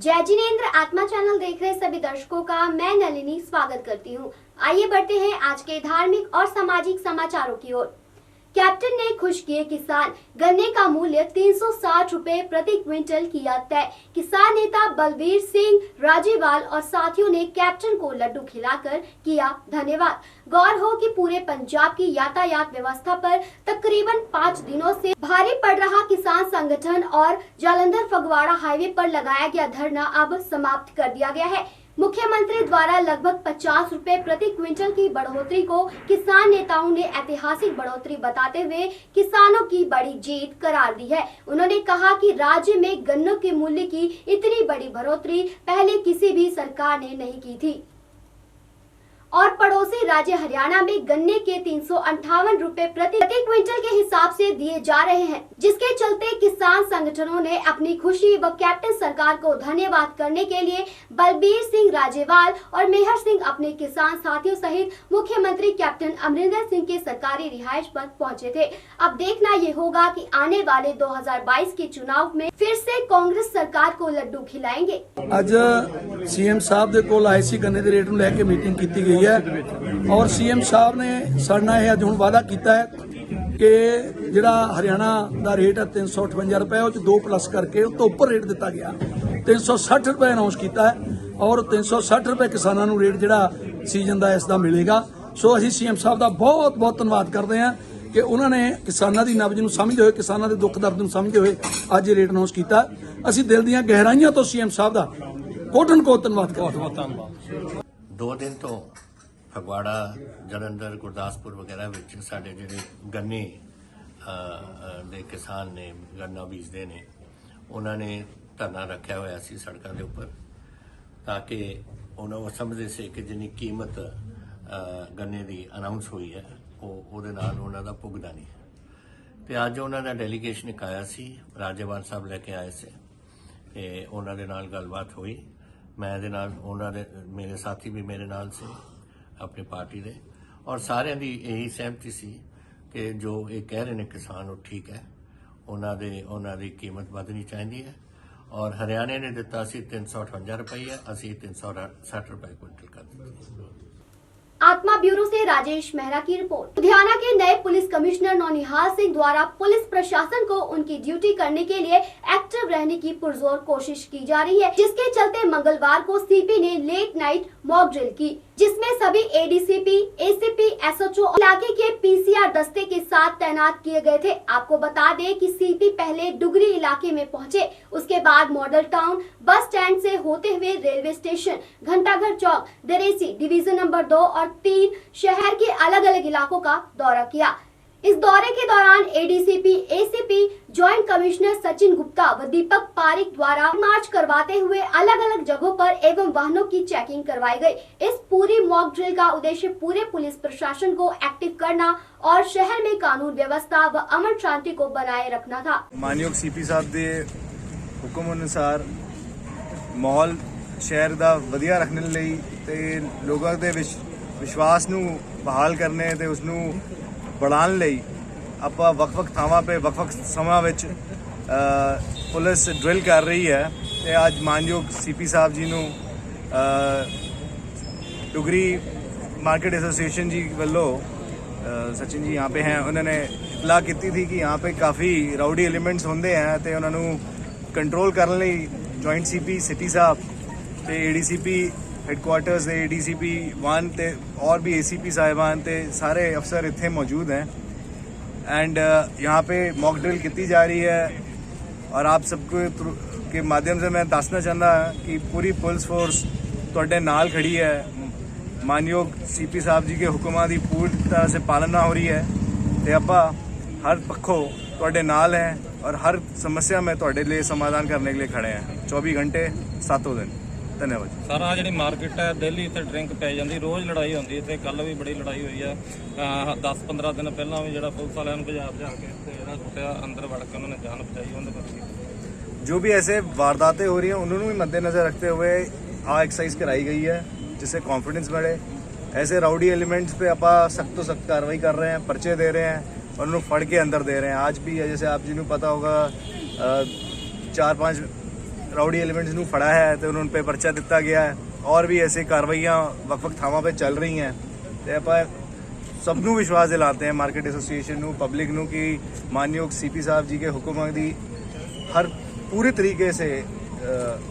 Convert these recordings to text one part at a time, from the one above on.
जय जिनेंद्र आत्मा चैनल देख रहे सभी दर्शकों का मैं नलिनी स्वागत करती हूं। आइए बढ़ते हैं आज के धार्मिक और सामाजिक समाचारों की ओर। कैप्टन ने खुश किए किसान, गन्ने का मूल्य 360 रुपए प्रति क्विंटल किया तय। किसान नेता बलबीर सिंह राजेवाल और साथियों ने कैप्टन को लड्डू खिलाकर किया धन्यवाद। गौर हो कि पूरे पंजाब की यातायात व्यवस्था पर तकरीबन 5 दिनों से भारी पड़ रहा किसान संगठन और जालंधर फगवाड़ा हाईवे पर लगाया गया धरना अब समाप्त कर दिया गया है। मुख्यमंत्री द्वारा लगभग 50 रुपए प्रति क्विंटल की बढ़ोतरी को किसान नेताओं ने ऐतिहासिक बढ़ोतरी बताते हुए किसानों की बड़ी जीत करार दी है। उन्होंने कहा कि राज्य में गन्नों के मूल्य की इतनी बड़ी बढ़ोतरी पहले किसी भी सरकार ने नहीं की थी और पड़ोसी राज्य हरियाणा में गन्ने के 358 रुपए प्रति क्विंटल के हिसाब से दिए जा रहे हैं, जिसके चलते किसान संगठनों ने अपनी खुशी व कैप्टन सरकार को धन्यवाद करने के लिए बलबीर सिंह राजेवाल और मेहर सिंह अपने किसान साथियों सहित मुख्यमंत्री कैप्टन अमरिंदर सिंह के सरकारी रिहाइश पर पहुंचे थे। अब देखना ये होगा कि आने वाले 2022 के चुनाव में फिर से कांग्रेस सरकार को लड्डू खिलाएंगे। ਅੱਜ सीएम साहब ਦੇ ਕੋਲ ਆਏ ਸੀ ਗੰਨੇ ਦੇ ਰੇਟ ਨੂੰ ਲੈ ਕੇ ਮੀਟਿੰਗ ਕੀਤੀ ਗਈ ਹੈ ਔਰ सीएम ਸਾਹਿਬ ਨੇ ਸਾਡਾ ਇਹ ਅੱਜ ਹੁਣ ਵਾਅਦਾ ਕੀਤਾ ਹੈ ਕਿ ਜਿਹੜਾ ਹਰਿਆਣਾ ਦਾ ਰੇਟ ਹੈ 358 ਰੁਪਏ ਉਹ ਚ 2 ਪਲੱਸ ਕਰਕੇ ਉਸ ਤੋਂ ਉੱਪਰ ਰੇਟ ਦਿੱਤਾ ਗਿਆ 360 ਰੁਪਏ ਅਨਾਉਂਸ ਕੀਤਾ ਹੈ ਔਰ 360 ਰੁਪਏ ਕਿਸਾਨਾਂ ਨੂੰ ਰੇਟ ਜਿਹੜਾ ਸੀਜ਼ਨ ਦਾ ਇਸ ਦਾ ਮਿਲੇਗਾ। ਸੋ ਅਸੀਂ सीएम ਸਾਹਿਬ ਦਾ ਬਹੁਤ ਬਹੁਤ ਧੰਨਵਾਦ ਕਰਦੇ ਹਾਂ ਕਿ ਉਹਨਾਂ ਨੇ ਕਿਸਾਨਾਂ ਦੀ ਨਬਜ਼ ਨੂੰ ਸਮਝਦੇ ਹੋਏ ਕਿਸਾਨਾਂ ਦੇ ਦੁੱਖ ਦਰਦ ਨੂੰ ਸਮਝਦੇ ਹੋਏ ਅੱਜ ਇਹ ਰੇਟ ਅਨਾਉਂਸ ਕੀਤਾ। ਅਸੀਂ ਦਿਲ ਦੀਆਂ ਗਹਿਰਾਈਆਂ ਤੋਂ सीएम ਸਾਹਿਬ ਦਾ ਕੋਟਨ ਕੋ ਧੰਨਵਾਦ ਕਰਦੇ ਹਾਂ। 2 ਦਿਨ ਤੋਂ ਫਗਵਾੜਾ ਜਲੰਧਰ ਗੁਰਦਾਸਪੁਰ ਵਗੈਰਾ ਵਿੱਚ ਸਾਡੇ ਜਿਹੜੇ ਗੰਨੇ ਦੇ ਕਿਸਾਨ ਨੇ ਗੰਨਾ ਬੀਜਦੇ ਨੇ ਉਹਨਾਂ ਨੇ ਧਰਨਾ ਰੱਖਿਆ ਹੋਇਆ ਸੀ ਸੜਕਾਂ ਦੇ ਉੱਪਰ ਤਾਂ ਕਿ ਉਹਨਾਂ ਨੂੰ ਸਮਝਦੇ ਸੀ ਕਿ ਜਿੰਨੀ ਕੀਮਤ ਗੰਨੇ ਦੀ ਅਨਾਉਂਸ ਹੋਈ ਹੈ ਉਹਦੇ ਨਾਲ ਉਹਨਾਂ ਦਾ ਪੁੱਗਦਾ ਨਹੀਂ ਤੇ ਅੱਜ ਉਹਨਾਂ ਦਾ ਡੈਲੀਗੇਸ਼ਨ ਇੱਕ ਆਇਆ ਸੀ ਰਾਜੇਵਾਲ ਸਾਹਿਬ ਲੈ ਕੇ ਆਏ ਸੀ ਤੇ ਉਹਨਾਂ ਦੇ ਨਾਲ ਗੱਲਬਾਤ ਹੋਈ। मैं दे नाल उन्होंने मेरे साथी भी मेरे नाल से अपनी पार्टी दे और सारे दी यही सहमति सी कि जो ये कह रहे हैं किसान वो ठीक है उन्होंने दी कीमत बढ़नी चाहिए है और हरियाणा ने दिता सी 358 रुपये असी 360 रुपये क्विंटल कर दिया। आत्मा ब्यूरो से राजेश मेहरा की रिपोर्ट। लुधियाना के नए पुलिस कमिश्नर नौनिहाल सिंह द्वारा पुलिस प्रशासन को उनकी ड्यूटी करने के लिए एक्टिव रहने की पुरजोर कोशिश की जा रही है, जिसके चलते मंगलवार को सीपी ने लेट नाइट मॉक ड्रिल की, जिसमें सभी एडीसीपी, एसीपी, एसएचओ इलाके के पीसीआर दस्ते के साथ तैनात किए गए थे। आपको बता दें कि सीपी पहले डुगरी इलाके में पहुंचे, उसके बाद मॉडल टाउन बस स्टैंड से होते हुए रेलवे स्टेशन, घंटाघर चौक, दरेसी डिवीजन नंबर 2 और 3 शहर के अलग अलग इलाकों का दौरा किया। इस दौरे के दौरान ADCP, ACP, joint commissioner Sachin Gupta व दीपक पारिक द्वारा मार्च करवाते हुए अलग अलग जगहों पर एवं वाहनों की चेकिंग करवाई गई। इस पूरी मॉक ड्रिल का उद्देश्य पूरे पुलिस प्रशासन को एक्टिव करना और शहर में कानून व्यवस्था व अमन शांति को बनाए रखना था। मानयोग सीपी साहब के हुक्म अनुसार माहौल शहर का वधिया रखने लई ते लोगों के विश्वास नूं बहाल करने ते उसनूं बढ़ाने लई ਆਪਾਂ ਵੱਖ-ਵੱਖ ਥਾਵਾਂ 'ਤੇ ਵੱਖ-ਵੱਖ ਸਮਾਂ ਵਿੱਚ ਪੁਲਿਸ ਡਰਿਲ ਕਰ ਰਹੀ ਹੈ ਤੇ ਅੱਜ ਮਾਨਯੋਗ ਸੀਪੀ ਸਾਹਿਬ ਜੀ ਨੂੰ डुगरी मार्केट एसोसिएशन जी वालों सचिन जी यहाँ पे हैं उन्होंने इतला की थी कि यहाँ पे काफ़ी राउडी एलिमेंट्स होंगे हैं तो उन्होंने कंट्रोल करने लई जॉइंट सीपी सिटी साहब ते एडीसीपी हैडकुआर्टर्स एडीसीपी 1 ते और भी एसीपी साहिबान ते सारे अफसर इत्थे मौजूद हैं एंड यहाँ पे मॉक ड्रिल की जा रही है और आप सबको के माध्यम से मैं दसना चाहता कि पूरी पुलिस फोर्स तुहाडे नाल खड़ी है। मानयोग सीपी साहब जी के हुक्मां की पूरी तरह से पालना हो रही है तो आपां हर पक्षों तुहाडे नाल हैं और हर समस्या में तुहाडे लिए समाधान करने के लिए खड़े हैं 24 घंटे 7 दिन। धन्यवाद। सर आ जी मार्केट है दिल्ली इतने ड्रिंक पै जाती रोज़ लड़ाई होती है इतने कल भी बड़ी लड़ाई हुई है 10-15 दिन पहला भी जो पुलिस वाले बाजार जाके कुटिया अंदर वड़ के उन्होंने जान बचाई उन्होंने जो भी ऐसे वारदातें हो रही हैं उन्होंने भी मद्देनज़र रखते हुए एक्सरसाइज कराई गई है जिससे कॉन्फिडेंस बढ़े। ऐसे राउडी एलिमेंट्स पे आप सख्त तो सख्त कार्रवाई कर रहे हैं, पर्चे दे रहे हैं और उन्होंने फड़ के अंदर दे रहे हैं। आज भी है जैसे आप जिन्होंने पता होगा 4-5 ਰਾਊਡੀ ਐਲੀਮੈਂਟਸ ਨੂੰ ਫੜਾ ਹੈ ਤੇ ਉਹਨਾਂ पे ਪਰਚਾ ਦਿੱਤਾ ਗਿਆ ਹੈ। और भी ऐसे कार्रवाइयाँ ਵੱਖ-ਵੱਖ ਥਾਵਾਂ 'ਤੇ ਚੱਲ ਰਹੀ हैं ਤੇ ਆਪਾਂ ਸਭ ਨੂੰ ਵਿਸ਼ਵਾਸ ਦਿਲਾते हैं मार्केट एसोसिएशन ਨੂੰ पब्लिक ਨੂੰ कि मानयोग सीपी साहब जी के हुक्म की हर पूरे तरीके से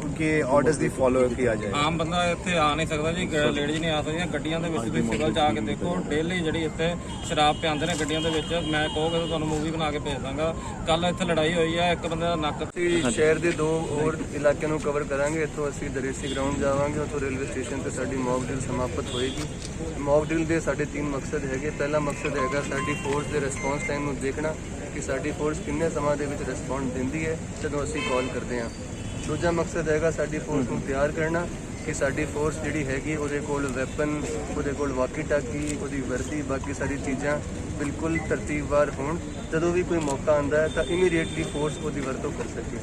उनके ऑर्डर्स ਦੀ फॉलो किया जाए। ਆਮ ਬੰਦਾ ਇੱਥੇ ਆ ਨਹੀਂ ਸਕਦਾ ਜੀ, ਲੇਡੀਜ਼ ਨਹੀਂ ਆ ਸਕਦੀਆਂ ਗੱਡੀਆਂ ਦੇ ਵਿੱਚ। ਤੁਸੀਂ ਸਿਵਲ ਜਾ ਕੇ ਦੇਖੋ, ਡੇਲੀ ਜਿਹੜੀ ਇੱਥੇ ਸ਼ਰਾਬ ਪਿਆਉਂਦੇ ਨੇ ਗੱਡੀਆਂ ਦੇ ਵਿੱਚ। ਮੈਂ ਕਹੋਗੇ ਤਾਂ ਤੁਹਾਨੂੰ ਮੂਵੀ ਬਣਾ ਕੇ ਭੇਜ ਦਾਂਗਾ। ਕੱਲ ਇੱਥੇ ਲੜਾਈ ਹੋਈ ਹੈ, ਇੱਕ ਬੰਦੇ ਦਾ ਨੱਕ। ਅਸੀਂ ਸ਼ਹਿਰ ਦੇ 2 ਹੋਰ ਇਲਾਕਿਆਂ ਨੂੰ ਕਵਰ ਕਰਾਂਗੇ। ਇੱਥੋਂ ਅਸੀਂ ਦਰੇਸੀ ਗਰਾਊਂਡ ਜਾਵਾਂਗੇ, ਉੱਥੋਂ ਰੇਲਵੇ ਸਟੇਸ਼ਨ ਤੇ ਸਾਡੀ ਮੌਕ ਡਰਿਲ ਸਮਾਪਤ ਹੋਏਗੀ। ਮੌਕ ਡਰਿਲ ਦੇ ਸਾਡੇ 3 ਮਕਸਦ ਹੈਗੇ। ਪਹਿਲਾ ਮਕਸਦ ਹੈਗਾ ਸਾਡੀ ਫੋਰਸ ਦੇ ਰਿਸਪੌਂਸ ਟਾਈਮ ਨੂੰ ਦੇਖਣਾ ਕਿ ਸਾਡੀ ਫੋਰਸ ਕਿੰਨੇ ਸਮਾਂ ਦੇ ਵਿੱਚ ਰਿਸਪੌਂਡ ਦਿੰਦੀ ਹੈ ਜਦੋਂ ਅਸੀਂ ਕਾਲ ਕਰਦੇ ਹਾਂ। ਦੂਜਾ ਮਕਸਦ ਹੈਗਾ ਸਾਡੀ ਫੋਰਸ ਨੂੰ ਤਿਆਰ ਕਰਨਾ ਕਿ ਸਾਡੀ ਫੋਰਸ ਜਿਹੜੀ ਹੈਗੀ ਉਹਦੇ ਕੋਲ ਵੈਪਨ, ਉਹਦੇ ਕੋਲ ਵਾਕੀ ਟਾਕੀ, ਉਹਦੀ ਵਰਦੀ, ਬਾਕੀ ਸਾਰੀ ਚੀਜ਼ਾਂ ਬਿਲਕੁਲ ਤਰਤੀਬਵਾਰ ਹੋਣ। ਜਦੋਂ ਵੀ ਕੋਈ ਮੌਕਾ ਆਉਂਦਾ ਹੈ ਤਾਂ ਇਮੀਡੀਏਟਲੀ ਫੋਰਸ ਉਹਦੀ ਵਰਤੋਂ ਕਰ ਸਕੇ।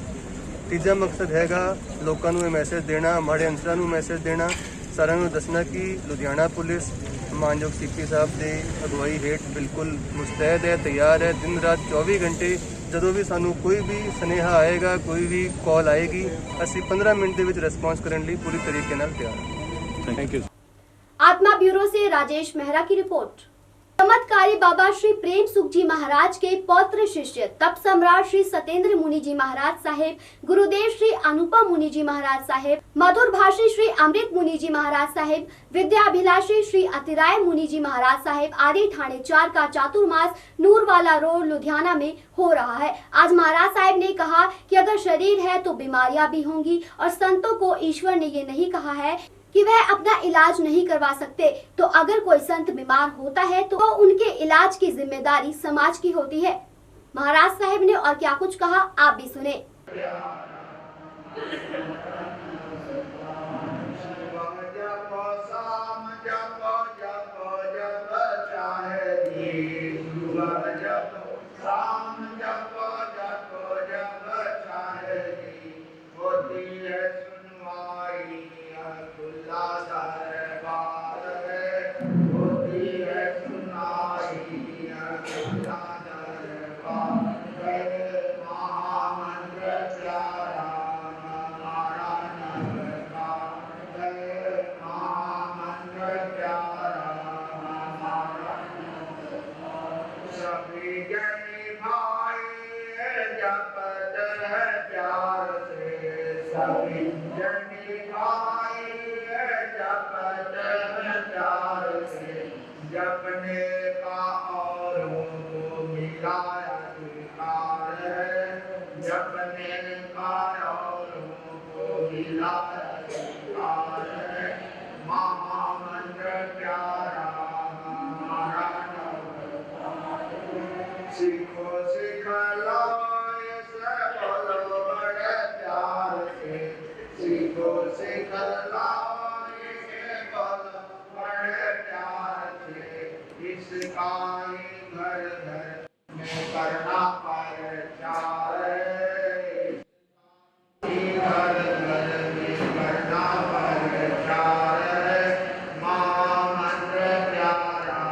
ਤੀਜਾ ਮਕਸਦ ਹੈਗਾ ਲੋਕਾਂ ਨੂੰ ਇਹ ਮੈਸੇਜ ਦੇਣਾ, ਮਾੜੇ ਅਨਸਰਾਂ ਨੂੰ ਮੈਸੇਜ ਦੇਣਾ, ਸਾਰਿਆਂ ਨੂੰ ਦੱਸਣਾ ਕਿ ਲੁਧਿਆਣਾ ਪੁਲਿਸ ਮਾਨਯੋਗ ਸੀਪੀ ਸਾਹਿਬ ਦੇ ਅਗਵਾਈ ਹੇਠ ਬਿਲਕੁਲ ਮੁਸਤੈਦ ਹੈ, ਤਿਆਰ ਹੈ। ਦਿਨ ਰਾਤ 24 ਘੰਟੇ ਜਦੋਂ ਵੀ ਸਾਨੂੰ ਕੋਈ ਵੀ ਸੁਨੇਹਾ ਆਏਗਾ, ਕੋਈ ਵੀ ਕਾਲ ਆਏਗੀ, ਅਸੀਂ 15 ਮਿੰਟ ਦੇ ਵਿੱਚ ਰਿਸਪੌਂਸ ਕਰਨ ਲਈ ਪੂਰੀ ਤਰੀਕੇ ਨਾਲ ਤਿਆਰ ਹਾਂ। Thank you. आत्मा ब्यूरो से राजेश मेहरा की रिपोर्ट। चमत्कारी बाबा श्री प्रेम सुख जी महाराज के पौत्र शिष्य तप सम्राट श्री सतेंद्र मुनि जी महाराज साहेब, गुरुदेव श्री अनुपम मुनि जी महाराज साहेब, मधुर भाषी श्री अमृत मुनि जी महाराज साहेब, विद्याभिलाषी श्री अतिराय मुनि जी महाराज साहेब आदि ठाणे 4 का चातुर्मास नूरवाला रोड लुधियाना में हो रहा है। आज महाराज साहेब ने कहा कि अगर शरीर है तो बीमारियां भी होंगी और संतों को ईश्वर ने ये नहीं कहा है कि वह अपना इलाज नहीं करवा सकते। तो अगर कोई संत बीमार होता है तो उनके इलाज की जिम्मेदारी समाज की होती है। महाराज साहब ने और क्या कुछ कहा, आप भी सुने। जपने का औरों को मिला अधिकार है, जपने का औरों को मिला अधिकार है। महामंत्र प्यारा हमारा सीखो सिखलाओ ऐसे बोलो बड़े प्यार से, सीखो सिखलाओ ऐसे बोलो बड़े प्यार से। इसका घर घर में करना प्रचार है, घर घर में करना प्रचार है। महामंत्र प्यारा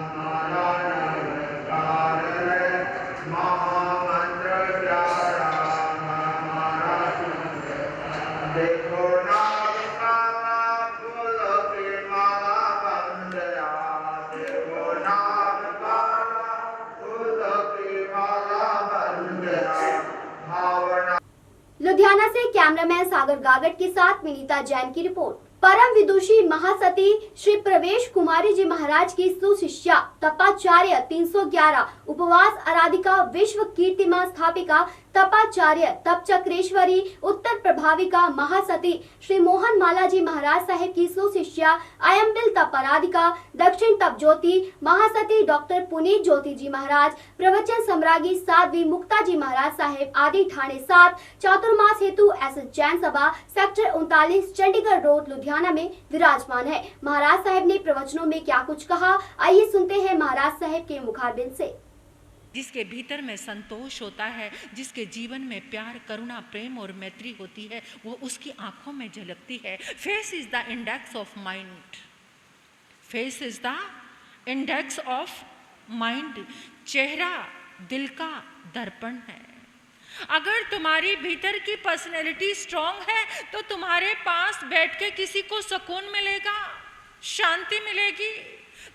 हमारा नमस्कार है, महामंत्र प्यारा हमारा। देखो नाग काला फूलों की माला बन गया, देखो नाग काला फूलों की माला बन गया। भावना। लुधियाना से कैमरामैन सागर गागट के साथ विनीता जैन की रिपोर्ट। परम विदुषी महासती श्री प्रवेश कुमारी जी महाराज की सुशिष्या तपाचार्य 311 उपवास आराधिका विश्व कीर्तिमान स्थापिका तपाचार्य तप चक्रेश्वरी उत्तर प्रभाविका महासती श्री मोहन माला जी महाराज साहेब की सुशिष्या अयम्बिल तप आराधिका दक्षिण तप ज्योति महासती डॉक्टर पुनीत ज्योति जी महाराज प्रवचन सम्राज्ञी साध्वी मुक्ता जी महाराज साहेब आदि ठाणे 7 चातुर्मास हेतु एस जैन सभा सेक्टर 39 चंडीगढ़ रोड लुधियाना में विराजमान है। महाराज साहेब ने प्रवचनों में क्या कुछ कहा, आइए सुनते हैं महाराज साहेब के मुखारबिन से। जिसके भीतर में संतोष होता है, जिसके जीवन में प्यार, करुणा, प्रेम और मैत्री होती है, वो उसकी आंखों में झलकती है। Face is the index of mind, face is the index of mind. चेहरा दिल का दर्पण है। अगर तुम्हारी भीतर की पर्सनैलिटी स्ट्रांग है तो तुम्हारे पास बैठ के किसी को सुकून मिलेगा, शांति मिलेगी।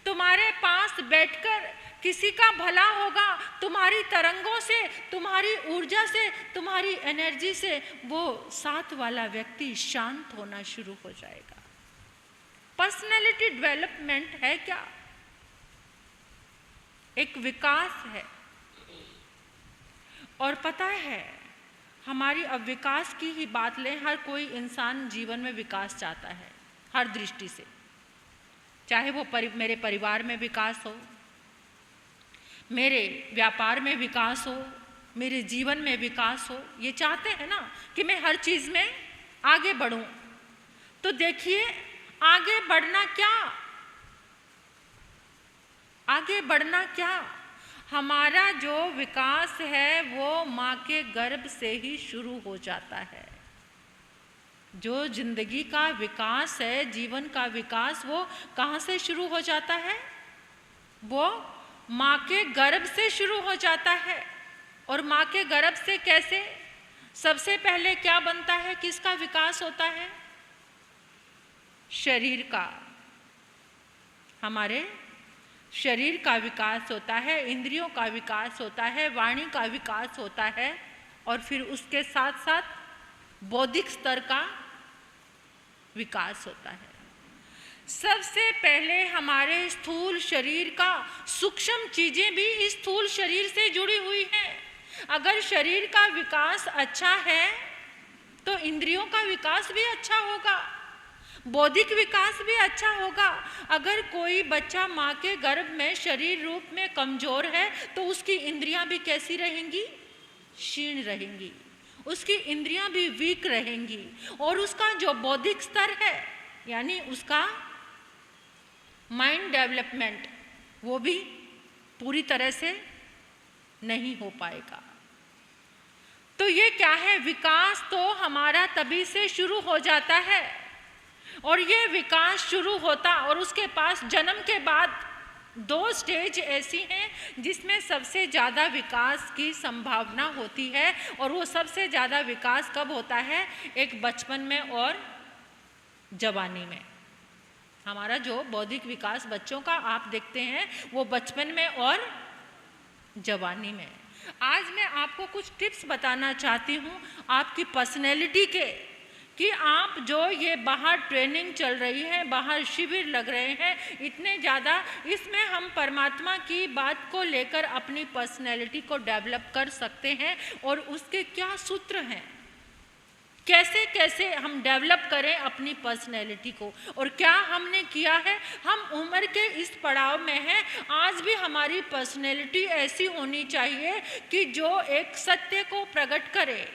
तुम्हारे पास बैठकर किसी का भला होगा, तुम्हारी तरंगों से, तुम्हारी ऊर्जा से, तुम्हारी एनर्जी से वो साथ वाला व्यक्ति शांत होना शुरू हो जाएगा। पर्सनैलिटी डेवलपमेंट है क्या? एक विकास है। और पता है, हमारी अब विकास की ही बात लें, हर कोई इंसान जीवन में विकास चाहता है, हर दृष्टि से। चाहे वो मेरे परिवार में विकास हो, मेरे व्यापार में विकास हो, मेरे जीवन में विकास हो, ये चाहते हैं ना कि मैं हर चीज़ में आगे बढ़ूं। तो देखिए, आगे बढ़ना क्या? आगे बढ़ना क्या? हमारा जो विकास है वो माँ के गर्भ से ही शुरू हो जाता है। जो जिंदगी का विकास है, जीवन का विकास, वो कहाँ से शुरू हो जाता है? वो माँ के गर्भ से शुरू हो जाता है। और माँ के गर्भ से कैसे? सबसे पहले क्या बनता है? किसका विकास होता है? शरीर का। हमारे शरीर का विकास होता है, इंद्रियों का विकास होता है, वाणी का विकास होता है, और फिर उसके साथ साथ बौद्धिक स्तर का विकास होता है। सबसे पहले हमारे स्थूल शरीर का, सूक्ष्म चीजें भी इस स्थूल शरीर से जुड़ी हुई हैं। अगर शरीर का विकास अच्छा है तो इंद्रियों का विकास भी अच्छा होगा, बौद्धिक विकास भी अच्छा होगा। अगर कोई बच्चा माँ के गर्भ में शरीर रूप में कमजोर है तो उसकी इंद्रियां भी कैसी रहेंगी? क्षीण रहेंगी, उसकी इंद्रियां भी वीक रहेंगी, और उसका जो बौद्धिक स्तर है, यानी उसका माइंड डेवलपमेंट, वो भी पूरी तरह से नहीं हो पाएगा। तो ये क्या है? विकास तो हमारा तभी से शुरू हो जाता है। और ये विकास शुरू होता, और उसके पास जन्म के बाद 2 स्टेज ऐसी हैं जिसमें सबसे ज़्यादा विकास की संभावना होती है। और वो सबसे ज़्यादा विकास कब होता है? एक बचपन में और जवानी में। हमारा जो बौद्धिक विकास बच्चों का आप देखते हैं वो बचपन में और जवानी में। आज मैं आपको कुछ टिप्स बताना चाहती हूँ आपकी पर्सनैलिटी के, कि आप जो ये बाहर ट्रेनिंग चल रही है, बाहर शिविर लग रहे हैं इतने ज़्यादा, इसमें हम परमात्मा की बात को लेकर अपनी पर्सनैलिटी को डेवलप कर सकते हैं। और उसके क्या सूत्र हैं, कैसे कैसे हम डेवलप करें अपनी पर्सनैलिटी को, और क्या हमने किया है। हम उम्र के इस पड़ाव में हैं, आज भी हमारी पर्सनैलिटी ऐसी होनी चाहिए कि जो एक सत्य को प्रकट करे,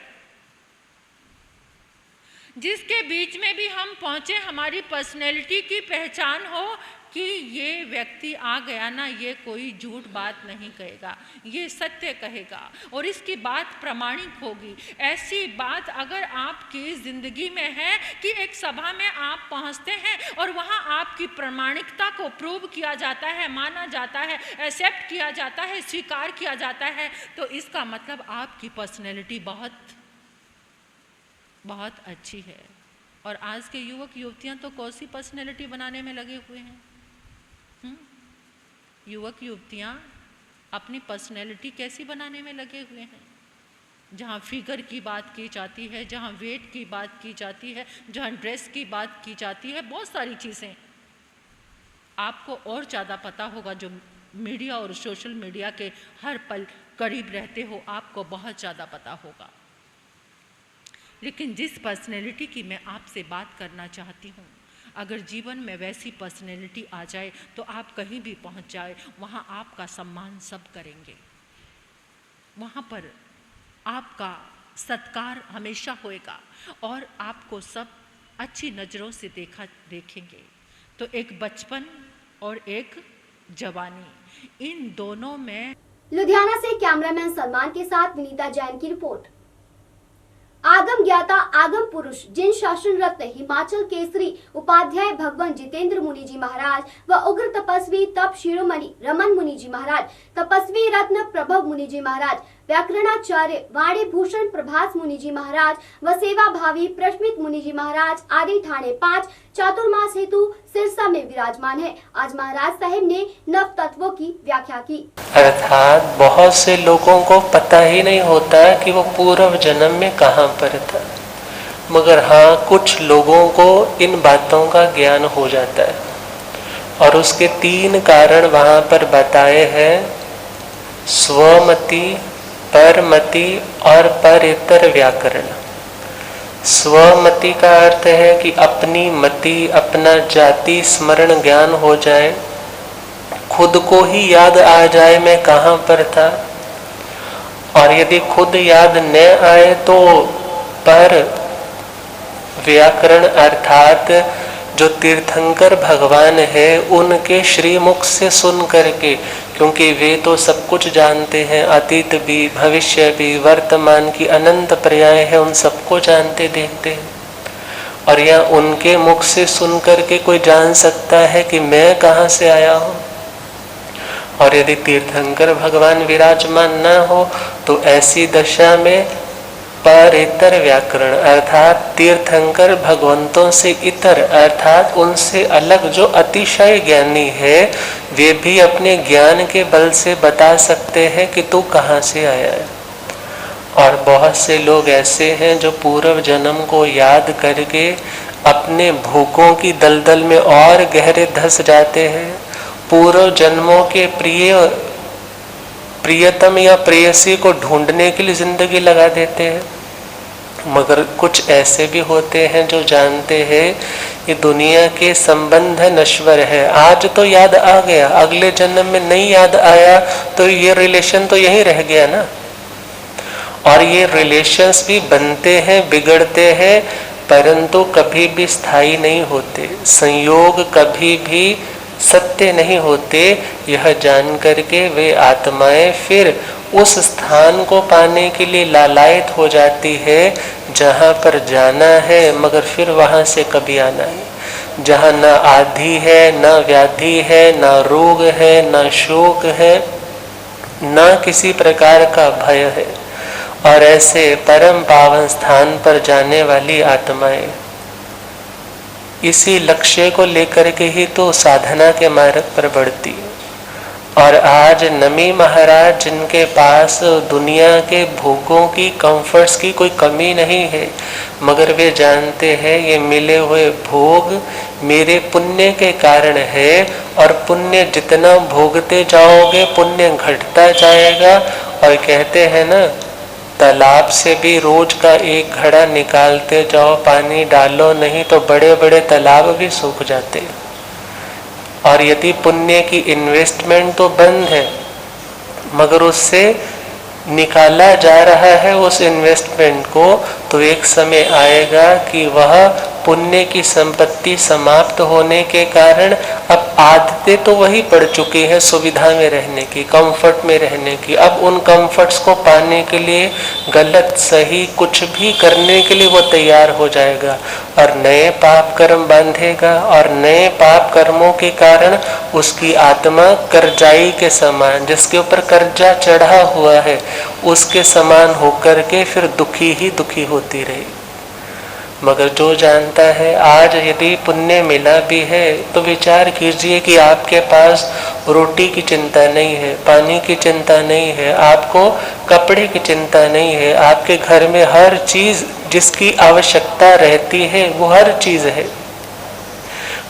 जिसके बीच में भी हम पहुँचे, हमारी पर्सनैलिटी की पहचान हो कि ये व्यक्ति आ गया ना, ये कोई झूठ बात नहीं कहेगा, ये सत्य कहेगा और इसकी बात प्रामाणिक होगी। ऐसी बात अगर आपकी ज़िंदगी में है कि एक सभा में आप पहुंचते हैं और वहां आपकी प्रामाणिकता को प्रूव किया जाता है, माना जाता है, एक्सेप्ट किया जाता है, स्वीकार किया जाता है, तो इसका मतलब आपकी पर्सनैलिटी बहुत बहुत अच्छी है। और आज के युवक युवतियां तो कौन सी पर्सनैलिटी बनाने में लगे हुए हैं? युवक युवतियां अपनी पर्सनैलिटी कैसी बनाने में लगे हुए हैं? जहाँ फिगर की बात की जाती है, जहाँ वेट की बात की जाती है, जहाँ ड्रेस की बात की जाती है, बहुत सारी चीज़ें आपको और ज़्यादा पता होगा। जो मीडिया और सोशल मीडिया के हर पल करीब रहते हो, आपको बहुत ज़्यादा पता होगा। लेकिन जिस पर्सनैलिटी की मैं आपसे बात करना चाहती हूँ, अगर जीवन में वैसी पर्सनैलिटी आ जाए तो आप कहीं भी पहुँच जाए, वहाँ आपका सम्मान सब करेंगे, वहाँ पर आपका सत्कार हमेशा होएगा और आपको सब अच्छी नज़रों से देखेंगे। तो एक बचपन और एक जवानी, इन दोनों में। लुधियाना से कैमरामैन सलमान के साथ विनीता जैन की रिपोर्ट। आगम ज्ञाता आगम पुरुष जिन शासन रत्न हिमाचल केसरी उपाध्याय भगवान जितेंद्र मुनि जी महाराज व उग्र तपस्वी तप शिरोमणि रमन मुनि जी महाराज, तपस्वी रत्न प्रभव मुनि जी महाराज, व्याकरणाचार्य वाणी भूषण प्रभास मुनि जी महाराज व सेवा भावी प्रश्मित मुनि जी महाराज आदि ठाणे 5 चातुर्मास हेतु सिरसा में विराजमान है। आज महाराज साहिब ने नव तत्वों की व्याख्या की। अर्थात बहुत से लोगों को पता ही नहीं होता कि वो पूर्व जन्म में कहाँ पर था, मगर हाँ कुछ लोगों को इन बातों का ज्ञान हो जाता है और उसके 3 कारण वहाँ पर बताए हैं: स्वमति, परमति और परेतर व्याकरण। स्वमति का अर्थ है कि अपनी मति, अपना जाति स्मरण ज्ञान हो जाए, खुद को ही याद आ जाए मैं कहाँ पर था। और यदि खुद याद न आए तो पर व्याकरण अर्थात जो तीर्थंकर भगवान है उनके श्रीमुख से सुन करके, क्योंकि वे तो सब कुछ जानते हैं, अतीत भी, भविष्य भी, वर्तमान की अनंत पर्याय है, उन सबको जानते देखते हैं। और यहाँ उनके मुख से सुन करके कोई जान सकता है कि मैं कहाँ से आया हूँ। और यदि तीर्थंकर भगवान विराजमान न हो तो ऐसी दशा में परेतर व्याकरण अर्थात तीर्थंकर भगवंतों से इतर अर्थात उनसे अलग जो अतिशय ज्ञानी है, वे भी अपने ज्ञान के बल से बता सकते हैं कि तू कहाँ से आया है। और बहुत से लोग ऐसे हैं जो पूर्व जन्म को याद करके अपने भूखों की दलदल में और गहरे धंस जाते हैं। पूर्व जन्मों के प्रियतम या प्रेयसी को ढूंढने के लिए जिंदगी लगा देते हैं। मगर कुछ ऐसे भी होते हैं जो जानते हैं ये दुनिया के संबंध नश्वर है, आज तो याद आ गया, अगले जन्म में नहीं याद आया तो ये रिलेशन तो यहीं रह गया ना। और ये रिलेशंस भी बनते हैं, बिगड़ते हैं, परंतु कभी भी स्थायी नहीं होते। संयोग कभी भी सत्य नहीं होते। यह जान करके वे आत्माएं फिर उस स्थान को पाने के लिए लालायित हो जाती है जहाँ पर जाना है, मगर फिर वहाँ से कभी आना नहीं, जहाँ न आधि है, न व्याधि है, न रोग है, न शोक है, न किसी प्रकार का भय है। और ऐसे परम पावन स्थान पर जाने वाली आत्माएं इसी लक्ष्य को लेकर के ही तो साधना के मार्ग पर बढ़ती है। और आज नमी महाराज जिनके पास दुनिया के भोगों की, कंफर्ट्स की कोई कमी नहीं है, मगर वे जानते हैं ये मिले हुए भोग मेरे पुण्य के कारण है, और पुण्य जितना भोगते जाओगे पुण्य घटता जाएगा। और कहते हैं ना, तालाब से भी रोज का 1 घड़ा निकालते जाओ, पानी डालो नहीं तो बड़े बड़े तालाब भी सूख जाते। और यदि पुण्य की इन्वेस्टमेंट तो बंद है, मगर उससे निकाला जा रहा है उस इन्वेस्टमेंट को, तो एक समय आएगा कि वह पुण्य की संपत्ति समाप्त होने के कारण अब आदतें तो वही पड़ चुकी हैं सुविधा में रहने की, कंफर्ट में रहने की। अब उन कंफर्ट्स को पाने के लिए गलत सही कुछ भी करने के लिए वो तैयार हो जाएगा और नए पाप कर्म बांधेगा। और नए पाप कर्मों के कारण उसकी आत्मा कर्जाई के समान, जिसके ऊपर कर्जा चढ़ा हुआ है, उसके समान होकर के फिर दुखी ही दुखी होती रही। मगर जो जानता है, आज यदि पुण्य मिला भी है तो विचार कीजिए कि आपके पास रोटी की चिंता नहीं है, पानी की चिंता नहीं है, आपको कपड़े की चिंता नहीं है, आपके घर में हर चीज जिसकी आवश्यकता रहती है वो हर चीज है,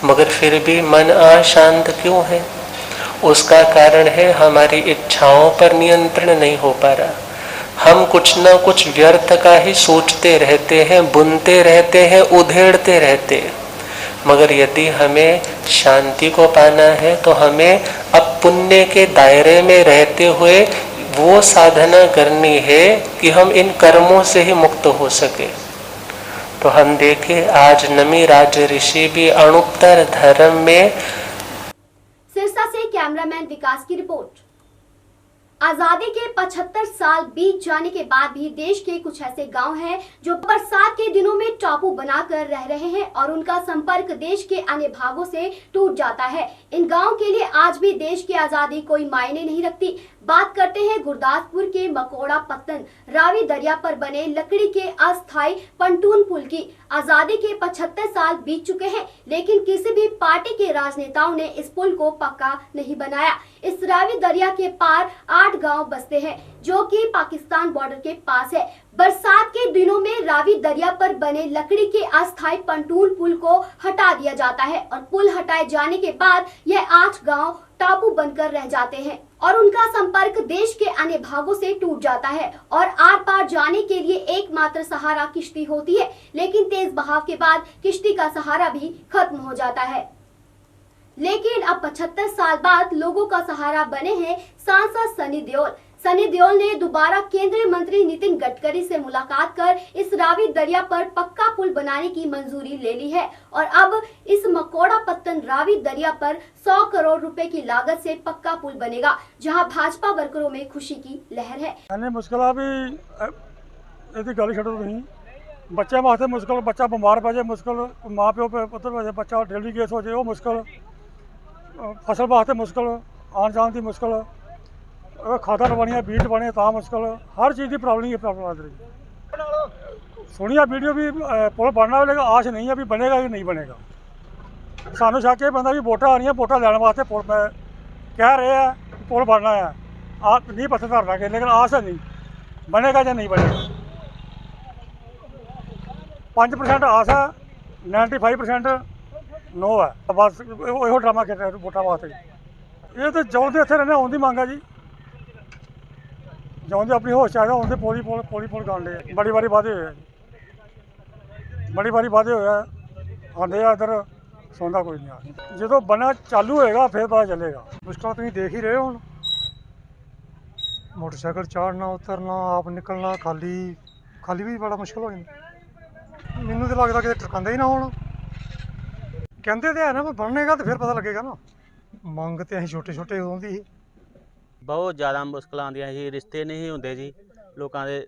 मगर फिर भी मन अशांत क्यों है? उसका कारण है हमारी इच्छाओं पर नियंत्रण नहीं हो पा रहा। हम कुछ ना कुछ व्यर्थ का ही सोचते रहते हैं, बुनते रहते हैं, उधेड़ते रहते हैं। मगर यदि हमें शांति को पाना है तो हमें अब पुण्य के दायरे में रहते हुए वो साधना करनी है कि हम इन कर्मों से ही मुक्त हो सके। तो हम देखें, आज नमी राज्य ऋषि भी अणुत्तर धर्म में। सिरसा से कैमरामैन विकास की रिपोर्ट। आजादी के 75 साल बीत जाने के बाद भी देश के कुछ ऐसे गांव हैं जो बरसात के दिनों में टापू बनाकर रह रहे हैं और उनका संपर्क देश के अन्य भागों से टूट जाता है। इन गांवों के लिए आज भी देश की आजादी कोई मायने नहीं रखती। बात करते हैं गुरदासपुर के मकोड़ा पत्तन रावी दरिया पर बने लकड़ी के अस्थायी पंटून पुल की। आजादी के 75 साल बीत चुके हैं, लेकिन किसी भी पार्टी के राजनेताओं ने इस पुल को पक्का नहीं बनाया। इस रावी दरिया के पार 8 गांव बसते हैं, जो कि पाकिस्तान बॉर्डर के पास है। बरसात के दिनों में रावी दरिया पर बने लकड़ी के अस्थायी पंटून पुल को हटा दिया जाता है और पुल हटाए जाने के बाद यह 8 गांव टापू बनकर रह जाते हैं और उनका संपर्क देश के अन्य भागों से टूट जाता है और आर पार जाने के लिए एकमात्र सहारा किश्ती होती है, लेकिन तेज बहाव के बाद किश्ती का सहारा भी खत्म हो जाता है। लेकिन अब 75 साल बाद लोगों का सहारा बने हैं सांसद सनी देओल। सनी देओल ने दोबारा केंद्रीय मंत्री नितिन गडकरी से मुलाकात कर इस रावी दरिया पर पक्का पुल बनाने की मंजूरी ले ली है और अब इस मकोड़ा पत्तन रावी दरिया पर 100 करोड़ रुपए की लागत से पक्का पुल बनेगा, जहां भाजपा वर्करों में खुशी की लहर है। मुश्किल भी ਇਹਦੀ ਗੱਲ ਛੱਡੋ ਤੁਸੀਂ ਬੱਚਿਆਂ ਵਾਸਤੇ ਮੁਸ਼ਕਲ, ਬੱਚਾ ਬਿਮਾਰ ਪੈ ਜਾਏ ਮੁਸ਼ਕਲ, ਮਾਂ ਪਿਓ ਪੁੱਤਰ ਪੈ ਜਾਏ, ਬੱਚਾ ਡਿਲੀਵਰੀ ਕੇਸ ਹੋ ਜਾਏ ਉਹ ਮੁਸ਼ਕਲ, ਫਸਲ ਵਾਸਤੇ ਮੁਸ਼ਕਲ, ਆਉਣ ਜਾਣ ਦੀ ਮੁਸ਼ਕਲ, ਖਾਦਾਂ ਲਵਾਉਣੀਆਂ ਬੀਜ ਲਵਾਉਣੇ ਤਾਂ ਮੁਸ਼ਕਲ, ਹਰ ਚੀਜ਼ ਦੀ ਪ੍ਰੋਬਲਮ ਹੀ ਪ੍ਰੋਬਲਮ ਆ ਰਹੀ। ਸੁਣੀਆ ਵੀਡੀਓ ਵੀ ਪੁਲ ਬਣਨਾ, ਲੇਕਿਨ ਆਸ ਨਹੀਂ ਹੈ ਵੀ ਬਣੇਗਾ ਕਿ ਨਹੀਂ ਬਣੇਗਾ। ਸਾਨੂੰ ਸ਼ੱਕ ਇਹ ਪੈਂਦਾ ਵੀ ਵੋਟਾਂ ਆ ਰਹੀਆਂ, ਵੋਟਾਂ ਲੈਣ ਵਾਸਤੇ ਪੁਲ ਕਹਿ ਰਹੇ ਆ ਪੁਲ ਬਣਨਾ ਆ, ਆਪ ਨਹੀਂ ਪੱਥਰ ਧਰ ਲਾਂਗੇ, ਲੇਕਿਨ ਆਸ ਹੈ ਨਹੀਂ ਬਣੇਗਾ ਜਾਂ ਨਹੀਂ ਬਣੇਗਾ। 5% ਆਸ ਹੈ, 95% ਨੋ ਹੈ। ਬਸ ਇਹੋ ਡਰਾਮਾ ਖੇਡ ਰਿਹਾ ਵੋਟਾਂ ਵਾਸਤੇ। ਇਹ ਤਾਂ ਜਿਉਂ ਦੇ ਇੱਥੇ ਰਹਿੰਦੇ ਆਉਣ ਦੀ ਮੰਗ ਹੈ ਜੀ, ਜਿਉਂ ਦੇ ਆਪਣੀ ਹੋਸ਼ ਚਾਹੀਦਾ ਆਉਣ ਦੇ ਪੋਲੀ ਗਾਣ ਦੇ ਬੜੀ ਵਾਰੀ ਵਾਅਦੇ ਹੋਏ ਆ ਜੀ, ਬੜੀ ਵਾਰੀ ਵਾਅਦੇ ਹੋਇਆ ਆਉਂਦੇ ਆ ਇੱਧਰ, ਸੌਂਦਾ ਕੋਈ ਨਹੀਂ ਆ। ਜਦੋਂ ਬਣਨਾ ਚਾਲੂ ਹੋਏਗਾ ਫਿਰ ਪਤਾ ਚੱਲੇਗਾ। ਮੁਸ਼ਕਲ ਤੁਸੀਂ ਦੇਖ ਹੀ ਰਹੇ ਹੋ ਹੁਣ, ਮੋਟਰਸਾਈਕਲ ਚਾੜਨਾ ਉਤਰਨਾ, ਆਪ ਨਿਕਲਣਾ, ਖਾਲੀ ਵੀ ਬੜਾ ਮੁਸ਼ਕਲ ਹੋ ਜਾਂਦਾ। ਮੈਨੂੰ ਤਾਂ ਲੱਗਦਾ ਕਿ ਟਰਕਾਉਂਦੇ ਹੀ ਨਾ ਹੋਣ। ਕਹਿੰਦੇ ਤੇ ਹੈ ਨਾ ਬਣੇਗਾ ਤਾਂ ਫਿਰ ਪਤਾ ਲੱਗੇਗਾ ਨਾ। ਮੰਗ ਤੇ ਅਸੀਂ ਛੋਟੇ ਉਦੋਂ ਦੀ ਸੀ। ਬਹੁਤ ਜ਼ਿਆਦਾ ਮੁਸ਼ਕਲਾਂ ਆਉਂਦੀਆਂ ਸੀ, ਰਿਸ਼ਤੇ ਨਹੀਂ ਹੁੰਦੇ ਜੀ, ਲੋਕਾਂ ਦੇ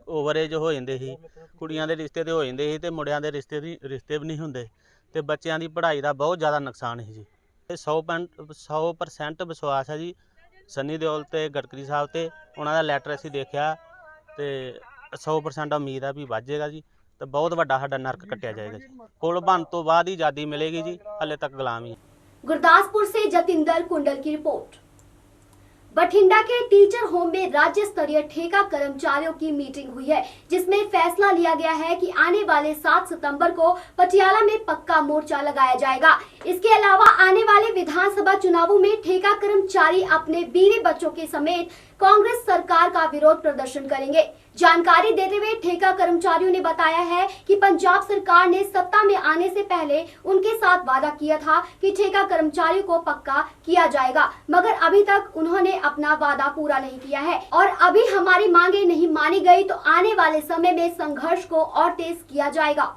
ਓਵਰਏਜ ਹੋ ਜਾਂਦੇ ਸੀ, ਕੁੜੀਆਂ ਦੇ ਰਿਸ਼ਤੇ ਤੇ ਹੋ ਜਾਂਦੇ ਸੀ ਤੇ ਮੁੰਡਿਆਂ ਦੇ ਰਿਸ਼ਤੇ ਵੀ ਨਹੀਂ ਹੁੰਦੇ, ਤੇ ਬੱਚਿਆਂ ਦੀ ਪੜ੍ਹਾਈ ਦਾ ਬਹੁਤ ਜ਼ਿਆਦਾ ਨੁਕਸਾਨ ਸੀ ਜੀ। 100% ਵਿਸ਼ਵਾਸ ਹੈ ਜੀ ਸਨੀ ਦਿਓਲ ਤੇ ਗਡਕਰੀ ਸਾਹਿਬ ਤੇ, ਉਹਨਾਂ ਦਾ ਲੈਟਰ ਅਸੀਂ ਦੇਖਿਆ ਤੇ 100% ਉਮੀਦ ਆ ਵੀ ਵੱਧ ਜਾਏਗਾ ਜੀ, ਤੇ ਬਹੁਤ ਵੱਡਾ ਸਾਡਾ ਨਰਕ ਕੱਟਿਆ ਜਾਏਗਾ ਜੀ। ਪੁਲ ਬਣ ਤੋਂ ਬਾਅਦ ਹੀ ਆਜ਼ਾਦੀ ਮਿਲੇਗੀ ਜੀ, ਹਲੇ तक गुलाम ही। गुरदासपुर से जतिंदर कुंडल की रिपोर्ट। बठिंडा के टीचर होम में राज्य स्तरीय ठेका कर्मचारियों की मीटिंग हुई है, जिसमें फैसला लिया गया है कि आने वाले 7 सितंबर को पटियाला में पक्का मोर्चा लगाया जाएगा। इसके अलावा आने वाले विधानसभा चुनावों में ठेका कर्मचारी अपने बीवी बच्चों के समेत कांग्रेस सरकार का विरोध प्रदर्शन करेंगे। जानकारी देते हुए ठेका कर्मचारियों ने बताया है कि पंजाब सरकार ने सत्ता में आने से पहले उनके साथ वादा किया था कि ठेका कर्मचारियों को पक्का किया जाएगा, मगर अभी तक उन्होंने अपना वादा पूरा नहीं किया है और अभी हमारी मांगे नहीं मानी गई तो आने वाले समय में संघर्ष को और तेज किया जाएगा।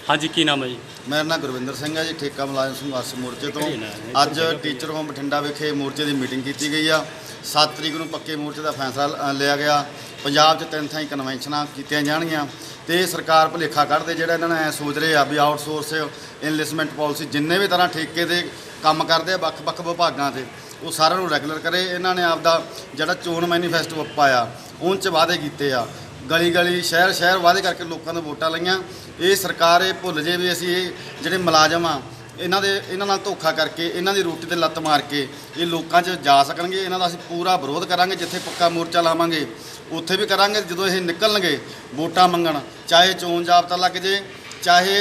हाँ जी, की नाम है जी? मेरा नाम गुरविंदर सिंह है जी, ठेका मुलाजम संघर्ष मोर्चे तो ਅੱਜ ਟੀਚਰ ਹੋਮ ਬਠਿੰਡਾ ਵਿਖੇ ਮੋਰਚੇ ਦੀ ਮੀਟਿੰਗ ਕੀਤੀ ਗਈ ਆ। 7 ਤਰੀਕ ਨੂੰ ਪੱਕੇ ਮੋਰਚੇ ਦਾ ਫੈਸਲਾ ਲਿਆ ਗਿਆ। ਪੰਜਾਬ 'ਚ 3 ਥਾਈਂ ਕਨਵੈਨਸ਼ਨਾਂ ਕੀਤੀਆਂ ਜਾਣਗੀਆਂ ਤੇ ਸਰਕਾਰ ਭੁਲੇਖਾ ਕੱਢਦੇ ਜਿਹੜਾ ਇਹਨਾਂ ਨੇ ਸੋਚ ਰਹੇ ਆ ਵੀ ਆਊਟਸੋਰਸ ਇਨਵੈਸਟਮੈਂਟ ਪਾਲਿਸੀ ਜਿੰਨੇ ਵੀ ਤਰ੍ਹਾਂ ਠੇਕੇ ਦੇ ਕੰਮ ਕਰਦੇ ਆ ਵੱਖ-ਵੱਖ ਵਿਭਾਗਾਂ 'ਤੇ ਉਹ ਸਾਰਿਆਂ ਨੂੰ ਰੈਗੂਲਰ ਕਰੇ। ਇਹਨਾਂ ਨੇ ਆਪਦਾ ਜਿਹੜਾ ਚੋਣ ਮੈਨੀਫੈਸਟੋ ਪਾਇਆ ਉਹ 'ਚ ਵਾਅਦੇ ਕੀਤੇ ਆ, ਗਲੀ ਸ਼ਹਿਰ ਵਾਅਦੇ ਕਰਕੇ ਲੋਕਾਂ ਤੋਂ ਵੋਟਾਂ ਲਈਆਂ। ਇਹ ਸਰਕਾਰ ਇਹ ਭੁੱਲ ਜੇ ਵੀ ਅਸੀਂ ਇਹ ਜਿਹੜੇ ਮੁਲਾਜ਼ਮ ਆ ਇਹਨਾਂ ਨਾਲ ਧੋਖਾ ਕਰਕੇ ਇਹਨਾਂ ਦੀ ਰੋਟੀ ਤੇ ਲੱਤ ਮਾਰ ਕੇ ਇਹ ਲੋਕਾਂ 'ਚ ਜਾ ਸਕਣਗੇ। ਇਹਨਾਂ ਦਾ ਅਸੀਂ ਪੂਰਾ ਵਿਰੋਧ ਕਰਾਂਗੇ, ਜਿੱਥੇ ਪੱਕਾ ਮੋਰਚਾ ਲਾਵਾਂਗੇ ਉੱਥੇ ਵੀ ਕਰਾਂਗੇ। ਜਦੋਂ ਇਹ ਨਿਕਲਣਗੇ ਵੋਟਾਂ ਮੰਗਣ, ਚਾਹੇ ਚੋਣ ਜਾਬਤਾ ਲੱਗ ਜੇ, ਚਾਹੇ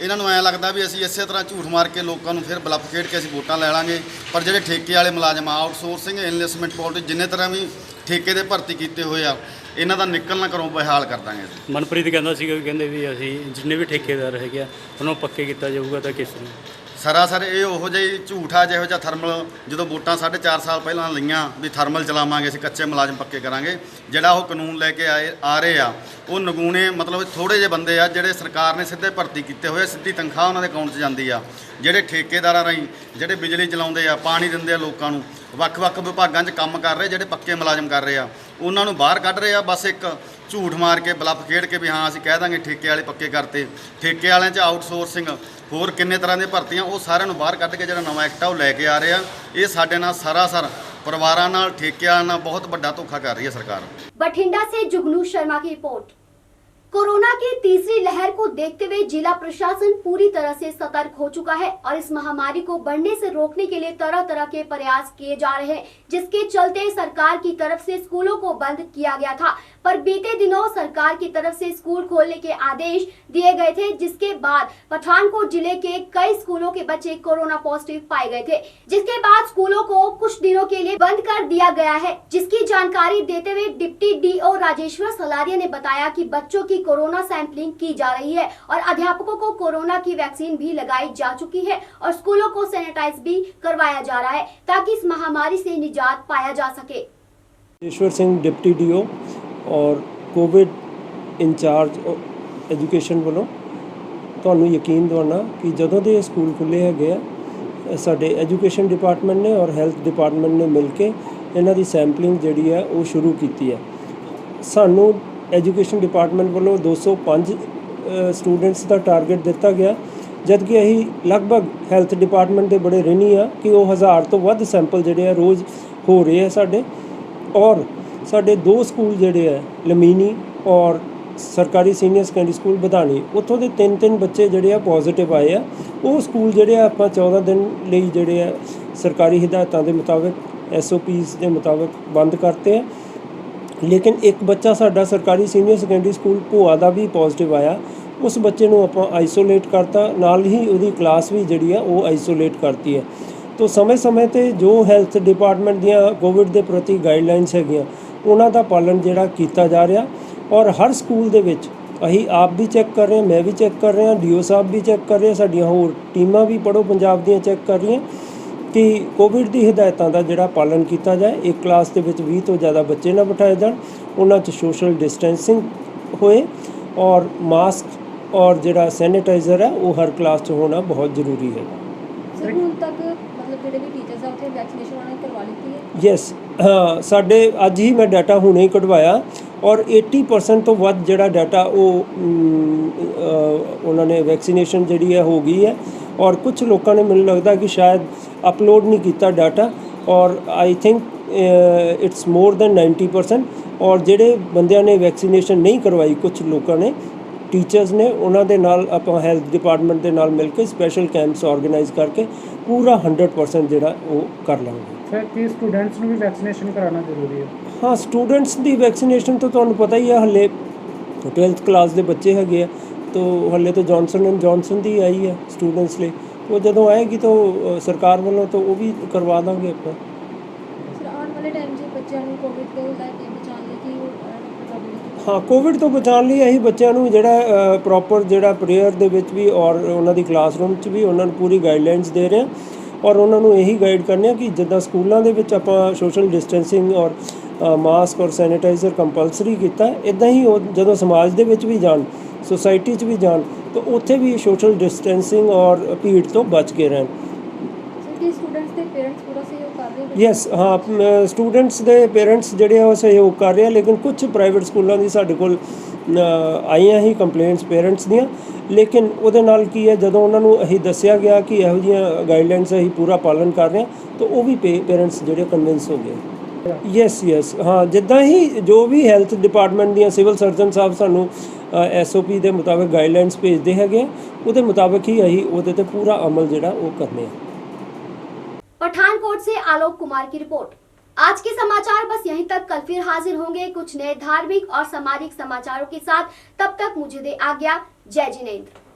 ਇਹਨਾਂ ਨੂੰ ਐਂ ਲੱਗਦਾ ਵੀ ਅਸੀਂ ਇਸੇ ਤਰ੍ਹਾਂ ਝੂਠ ਮਾਰ ਕੇ ਲੋਕਾਂ ਨੂੰ ਫਿਰ ਬਲੱਫ ਖੇਡ ਕੇ ਅਸੀਂ ਵੋਟਾਂ ਲੈ ਲਾਂਗੇ। ਪਰ ਜਿਹੜੇ ਠੇਕੇ ਵਾਲੇ ਮੁਲਾਜ਼ਮ ਆਊਟਸੋਰਸਿੰਗ ਇਨਵੈਸਟਮੈਂਟ ਪਾਲਿਸੀ ਜਿੰਨੇ ਤਰ੍ਹਾਂ ਵੀ ਠੇਕੇ ਦੇ ਭਰਤੀ ਕੀਤੇ ਹੋਏ ਆ ਇਹਨਾਂ ਦਾ ਨਿਕਲਣਾ ਘਰੋਂ ਬਹਾਲ ਕਰ ਦਾਂਗੇ। ਮਨਪ੍ਰੀਤ ਕਹਿੰਦਾ ਸੀਗਾ ਵੀ ਕਹਿੰਦੇ ਵੀ ਅਸੀਂ ਜਿੰਨੇ ਵੀ ਠੇਕੇਦਾਰ ਹੈਗੇ ਆ ਉਹਨਾਂ ਨੂੰ ਪੱਕੇ ਕੀਤਾ ਜਾਊਗਾ, ਤਾਂ ਕਿਸ ਨੂੰ ਸਰਾਸਰ ਇਹ ਉਹੋ ਜਿਹੀ ਝੂਠ ਆ ਜਿਹੋ ਜਿਹਾ ਥਰਮਲ ਜਦੋਂ ਵੋਟਾਂ 4.5 ਸਾਲ ਪਹਿਲਾਂ ਲਈਆਂ ਵੀ ਥਰਮਲ ਚਲਾਵਾਂਗੇ ਅਸੀਂ, ਕੱਚੇ ਮੁਲਾਜ਼ਮ ਪੱਕੇ ਕਰਾਂਗੇ। ਜਿਹੜਾ ਉਹ ਕਾਨੂੰਨ ਲੈ ਕੇ ਆ ਰਹੇ ਆ ਉਹ ਨਗੂਣੇ ਮਤਲਬ ਥੋੜ੍ਹੇ ਜਿਹੇ ਬੰਦੇ ਆ ਜਿਹੜੇ ਸਰਕਾਰ ਨੇ ਸਿੱਧੇ ਭਰਤੀ ਕੀਤੇ ਹੋਏ, ਸਿੱਧੀ ਤਨਖਾਹ ਉਹਨਾਂ ਦੇ ਅਕਾਊਂਟ 'ਚ ਜਾਂਦੀ ਆ। ਜਿਹੜੇ ਠੇਕੇਦਾਰਾਂ ਰਾਹੀਂ ਜਿਹੜੇ ਬਿਜਲੀ ਚਲਾਉਂਦੇ ਆ, ਪਾਣੀ ਦਿੰਦੇ ਆ ਲੋਕਾਂ ਨੂੰ, ਵੱਖ-ਵੱਖ ਵਿਭਾਗਾਂ 'ਚ ਕੰਮ ਕਰ ਰਹੇ ਜਿਹੜੇ ਪੱਕੇ ਮੁਲਾਜ਼ਮ ਕਰ ਰਹੇ ਆ ਉਹਨਾਂ ਨੂੰ ਬਾਹਰ ਕੱਢ ਰਹੇ ਆ। ਬਸ ਇੱਕ ਝੂਠ ਮਾਰ ਕੇ ਬਲੱਫ ਖੇਡ ਕੇ ਵੀ ਹਾਂ ਅਸੀਂ ਕਹਿ ਦਾਂਗੇ ਠੇਕੇ ਵਾਲੇ ਪੱਕੇ ਕਰਤੇ। ਠੇਕੇ ਵਾਲਿਆਂ 'ਚ ਆਊਟਸੋਰਸਿੰਗ ਹੋਰ ਕਿੰਨੇ ਤਰ੍ਹਾਂ ਦੀਆਂ ਭਰਤੀਆਂ ਉਹ ਸਾਰਿਆਂ ਨੂੰ ਬਾਹਰ ਕੱਢ ਕੇ ਜਿਹੜਾ ਨਵਾਂ ਐਕਟ ਆ ਉਹ ਲੈ ਕੇ ਆ ਰਹੇ ਆ। ਇਹ ਸਾਡੇ ਨਾਲ ਸਰਾਸਰ ਪਰਿਵਾਰਾਂ ਨਾਲ ਠੇਕਿਆਂ ਨਾਲ ਬਹੁਤ ਵੱਡਾ ਧੋਖਾ कर रही है सरकार। बठिंडा से जुगनू शर्मा की रिपोर्ट। कोरोना की तीसरी लहर को देखते हुए जिला प्रशासन पूरी तरह से सतर्क हो चुका है और इस महामारी को बढ़ने से रोकने के लिए तरह तरह के प्रयास किए जा रहे हैं, जिसके चलते सरकार की तरफ से स्कूलों को बंद किया गया था। पर बीते दिनों सरकार की तरफ से स्कूल खोलने के आदेश दिए गए थे, जिसके बाद पठानकोट जिले के कई स्कूलों के बच्चे कोरोना पॉजिटिव पाए गए थे, जिसके बाद स्कूलों को कुछ दिनों के लिए बंद कर दिया गया है। जिसकी जानकारी देते हुए डिप्टी डीओ राजेश्वर सलारिया ने बताया कि बच्चों की कोरोना सैंपलिंग की जा रही है और अध्यापकों को कोरोना की वैक्सीन भी लगाई जा चुकी है और स्कूलों को सैनिटाइज भी करवाया जा रहा है ताकि इस महामारी से निजात पाया जा सके। ईश्वर सिंह डिप्टी डीओ और कोविड इंचार्ज एजुकेशन वालों ਤੁਹਾਨੂੰ ਯਕੀਨ ਦਿਵਾਉਣਾ ਕਿ ਜਦੋਂ ਦੇ ਸਕੂਲ ਖੁੱਲ੍ਹੇ ਹੈਗੇ ਆ ਸਾਡੇ ਐਜੂਕੇਸ਼ਨ ਡਿਪਾਰਟਮੈਂਟ ਨੇ ਔਰ ਹੈਲਥ ਡਿਪਾਰਟਮੈਂਟ ਨੇ ਮਿਲ ਕੇ ਇਹਨਾਂ ਦੀ ਸੈਂਪਲਿੰਗ ਜਿਹੜੀ ਹੈ ਉਹ ਸ਼ੁਰੂ ਕੀਤੀ ਹੈ। ਸਾਨੂੰ ਐਜੂਕੇਸ਼ਨ ਡਿਪਾਰਟਮੈਂਟ ਵੱਲੋਂ 205 ਸਟੂਡੈਂਟਸ ਦਾ ਟਾਰਗੇਟ ਦਿੱਤਾ ਗਿਆ, ਜਦਕਿ ਅਸੀਂ ਲਗਭਗ ਹੈਲਥ ਡਿਪਾਰਟਮੈਂਟ ਦੇ ਬੜੇ ਰਿਣੀ ਆ ਕਿ ਉਹ 1000 ਤੋਂ ਵੱਧ ਸੈਂਪਲ ਜਿਹੜੇ ਆ ਰੋਜ਼ ਹੋ ਰਹੇ ਆ ਸਾਡੇ। ਔਰ ਸਾਡੇ 2 ਸਕੂਲ ਜਿਹੜੇ ਆ ਲਮੀਨੀ ਔਰ ਸਰਕਾਰੀ ਸੀਨੀਅਰ ਸੈਕੰਡਰੀ ਸਕੂਲ ਬਧਾਨੀ, ਉੱਥੋਂ ਦੇ 3 ਬੱਚੇ ਜਿਹੜੇ ਆ ਪੋਜ਼ਿਟਿਵ ਆਏ ਆ। ਉਹ ਸਕੂਲ ਜਿਹੜੇ ਆ ਆਪਾਂ 14 ਦਿਨ ਲਈ ਜਿਹੜੇ ਆ ਸਰਕਾਰੀ ਹਦਾਇਤਾਂ ਦੇ ਮੁਤਾਬਕ SOPs ਦੇ ਮੁਤਾਬਕ ਬੰਦ ਕਰਤੇ ਆ। ਲੇਕਿਨ ਇੱਕ ਬੱਚਾ ਸਾਡਾ ਸਰਕਾਰੀ ਸੀਨੀਅਰ ਸੈਕੰਡਰੀ ਸਕੂਲ ਭੋਆ ਦਾ ਵੀ ਪੋਜ਼ਿਟਿਵ ਆਇਆ। ਉਸ ਬੱਚੇ ਨੂੰ ਆਪਾਂ ਆਈਸੋਲੇਟ ਕਰਤਾ, ਨਾਲ ਹੀ ਉਹਦੀ ਕਲਾਸ ਵੀ ਜਿਹੜੀ ਆ ਉਹ ਆਈਸੋਲੇਟ ਕਰਤੀ ਹੈ। ਤੋ ਸਮੇਂ-ਸਮੇਂ 'ਤੇ ਜੋ ਹੈਲਥ ਡਿਪਾਰਟਮੈਂਟ ਦੀਆਂ ਕੋਵਿਡ ਦੇ ਪ੍ਰਤੀ ਗਾਈਡਲਾਈਨਸ ਹੈਗੀਆਂ ਉਹਨਾਂ ਦਾ ਪਾਲਣ ਜਿਹੜਾ ਕੀਤਾ ਜਾ ਰਿਹਾ ਔਰ ਹਰ ਸਕੂਲ ਦੇ ਵਿੱਚ ਅਸੀਂ ਆਪ ਵੀ ਚੈੱਕ ਕਰ ਰਹੇ ਹਾਂ, ਮੈਂ ਵੀ ਚੈੱਕ ਕਰ ਰਿਹਾ, DO ਸਾਹਿਬ ਵੀ ਚੈੱਕ ਕਰ ਰਹੇ, ਸਾਡੀਆਂ ਹੋਰ ਟੀਮਾਂ ਵੀ ਪੜ੍ਹੋ ਪੰਜਾਬ ਦੀਆਂ ਚੈੱਕ ਕਰ ਰਹੀਆਂ ਕਿ ਕੋਵਿਡ ਦੀ ਹਦਾਇਤਾਂ ਦਾ ਜਿਹੜਾ ਪਾਲਣ ਕੀਤਾ ਜਾਏ। ਇੱਕ ਕਲਾਸ ਦੇ ਵਿੱਚ 20 ਤੋਂ ਜ਼ਿਆਦਾ ਬੱਚੇ ਨਾ ਬਿਠਾਏ ਜਾਣ, ਉਹਨਾਂ 'ਚ ਸੋਸ਼ਲ ਡਿਸਟੈਂਸਿੰਗ ਹੋਏ ਔਰ ਮਾਸਕ ਔਰ ਜਿਹੜਾ ਸੈਨੀਟਾਈਜ਼ਰ ਹੈ ਉਹ ਹਰ ਕਲਾਸ 'ਚ ਹੋਣਾ ਬਹੁਤ ਜ਼ਰੂਰੀ ਹੈ। ਸਰ ਹੁਣ ਤੱਕ ਮਤਲਬ ਜਿਹੜੇ ਵੀ ਟੀਚਰਸ ਆ ਉੱਥੇ ਵੈਕਸੀਨੇਸ਼ਨ ਉਹਨਾਂ ਨੇ ਕਰਵਾ ਲਿੱਤੀ ਹੈ? ਯੈਸ, ਹਾਂ, ਸਾਡੇ ਅੱਜ ਹੀ ਮੈਂ ਡਾਟਾ ਹੁਣੇ ਹੀ ਕਢਵਾਇਆ ਔਰ 80% ਤੋਂ ਵੱਧ ਜਿਹੜਾ ਡਾਟਾ ਉਹ ਉਹਨਾਂ ਨੇ ਵੈਕਸੀਨੇਸ਼ਨ ਜਿਹੜੀ ਹੈ ਹੋ ਗਈ ਹੈ। ਔਰ ਕੁਝ ਲੋਕਾਂ ਨੇ ਮੈਨੂੰ ਲੱਗਦਾ ਕਿ ਸ਼ਾਇਦ ਅਪਲੋਡ ਨਹੀਂ ਕੀਤਾ ਡਾਟਾ ਔਰ I think it's more than 90%। ਔਰ ਜਿਹੜੇ ਬੰਦਿਆਂ ਨੇ ਵੈਕਸੀਨੇਸ਼ਨ ਨਹੀਂ ਕਰਵਾਈ, ਕੁਝ ਲੋਕਾਂ ਨੇ ਟੀਚਰਸ ਨੇ, ਉਹਨਾਂ ਦੇ ਨਾਲ ਆਪਾਂ ਹੈਲਥ ਡਿਪਾਰਟਮੈਂਟ ਦੇ ਨਾਲ ਮਿਲ ਕੇ ਸਪੈਸ਼ਲ ਕੈਂਪਸ ਆਰਗੇਨਾਈਜ਼ ਕਰਕੇ ਪੂਰਾ 100% ਜਿਹੜਾ ਉਹ ਕਰ ਲਾਂਗੇ। ਸਰ ਕੀ ਸਟੂਡੈਂਟਸ ਨੂੰ ਵੀ ਵੈਕਸੀਨੇਸ਼ਨ ਕਰਾਉਣਾ ਜ਼ਰੂਰੀ ਹੈ? ਹਾਂ, ਸਟੂਡੈਂਟਸ ਦੀ ਵੈਕਸੀਨੇਸ਼ਨ ਤਾਂ ਤੁਹਾਨੂੰ ਪਤਾ ਹੀ ਆ, ਹਲੇ 12th ਕਲਾਸ ਦੇ ਬੱਚੇ ਹੈਗੇ ਆ, ਤੋ ਹਲੇ ਤਾਂ ਜੌਨਸਨ ਦੀ ਆਈ ਹੈ ਸਟੂਡੈਂਟਸ ਲਈ। ਉਹ ਜਦੋਂ ਆਏਗੀ ਤਾਂ ਸਰਕਾਰ ਵੱਲੋਂ ਤਾਂ ਉਹ ਵੀ ਕਰਵਾ ਦਾਂਗੇ ਆਪਾਂ। ਸਰ ਆਉਣ ਵਾਲੇ ਟਾਈਮ 'ਚ ਬੱਚਿਆਂ ਨੂੰ ਕੋਵਿਡ ਤੋਂ ਲੈ ਕੇ ਬਚਾਉਣ ਲਈ ਕੀ ਹਾਂ, ਕੋਵਿਡ ਤੋਂ ਬਚਾਉਣ ਲਈ ਅਸੀਂ ਬੱਚਿਆਂ ਨੂੰ ਜਿਹੜਾ ਪ੍ਰੋਪਰ ਜਿਹੜਾ ਪ੍ਰੇਅਰ ਦੇ ਵਿੱਚ ਵੀ ਔਰ ਉਹਨਾਂ ਦੀ ਕਲਾਸਰੂਮ 'ਚ ਵੀ ਉਹਨਾਂ ਨੂੰ ਪੂਰੀ ਗਾਈਡਲਾਈਨਸ ਦੇ ਰਹੇ ਹਾਂ ਔਰ ਉਹਨਾਂ ਨੂੰ ਇਹੀ ਗਾਈਡ ਕਰਨੇ ਆ ਕਿ ਜਿੱਦਾਂ ਸਕੂਲਾਂ ਦੇ ਵਿੱਚ ਆਪਾਂ ਸੋਸ਼ਲ ਡਿਸਟੈਂਸਿੰਗ ਔਰ ਮਾਸਕ ਔਰ ਸੈਨੀਟਾਈਜ਼ਰ ਕੰਪਲਸਰੀ ਕੀਤਾ, ਇੱਦਾਂ ਹੀ ਉਹ ਜਦੋਂ ਸਮਾਜ ਦੇ ਵਿੱਚ ਵੀ ਜਾਣ, ਸੋਸਾਇਟੀ 'ਚ ਵੀ ਜਾਣ, ਤਾਂ ਉੱਥੇ ਵੀ ਸੋਸ਼ਲ ਡਿਸਟੈਂਸਿੰਗ ਔਰ ਭੀੜ ਤੋਂ ਬਚ ਕੇ ਰਹਿਣ। ਸਟੂਡੈਂਟਸ ਦੇ ਪੇਰੈਂਟਸ ਪੂਰਾ ਸਹਿਯੋਗ ਕਰ ਰਹੇ ਨੇ? ਯੈਸ, ਹਾਂ, ਸਟੂਡੈਂਟਸ ਦੇ ਪੇਰੈਂਟਸ ਜਿਹੜੇ ਆ ਉਹ ਸਹਿਯੋਗ ਕਰ ਰਹੇ ਆ, ਲੇਕਿਨ ਕੁਝ ਪ੍ਰਾਈਵੇਟ ਸਕੂਲਾਂ ਦੀ ਸਾਡੇ ਕੋਲ ਆਈਆਂ ਹੀ ਕੰਪਲੇਂਟਸ ਪੇਰੈਂਟਸ ਦੀਆਂ। ਲੇਕਿਨ ਉਹਦੇ ਨਾਲ ਕੀ ਹੈ, ਜਦੋਂ ਉਹਨਾਂ ਨੂੰ ਅਸੀਂ ਦੱਸਿਆ ਗਿਆ ਕਿ ਇਹੋ ਜਿਹੀਆਂ ਗਾਈਡਲਾਈਨਸ ਅਸੀਂ ਪੂਰਾ ਪਾਲਣ ਕਰ ਰਹੇ ਹਾਂ, ਤਾਂ ਉਹ ਵੀ ਪੇਰੈਂਟਸ ਜਿਹੜੇ ਕਨਵਿੰਸ ਹੋ ਗਏ। ਯੈਸ, ਹਾਂ, ਜਿੱਦਾਂ ਹੀ ਜੋ ਵੀ ਹੈਲਥ ਡਿਪਾਰਟਮੈਂਟ ਦੀਆਂ ਸਿਵਲ ਸਰਜਨ ਸਾਹਿਬ ਸਾਨੂੰ SOP ਦੇ ਮੁਤਾਬਕ ਗਾਈਡਲਾਈਨਸ ਭੇਜਦੇ ਹੈਗੇ, ਉਹਦੇ ਮੁਤਾਬਕ ਹੀ ਅਸੀਂ ਉਹਦੇ ਤੇ ਪੂਰਾ ਅਮਲ ਜਿਹੜਾ ਉਹ करने हैं। पठानकोट से आलोक कुमार की रिपोर्ट। आज के समाचार बस यहीं तक। कल फिर हाजिर होंगे कुछ नए धार्मिक और सामाजिक समाचारों के साथ। तब तक मुझे दे आज्ञा। जय जिनेंद्र।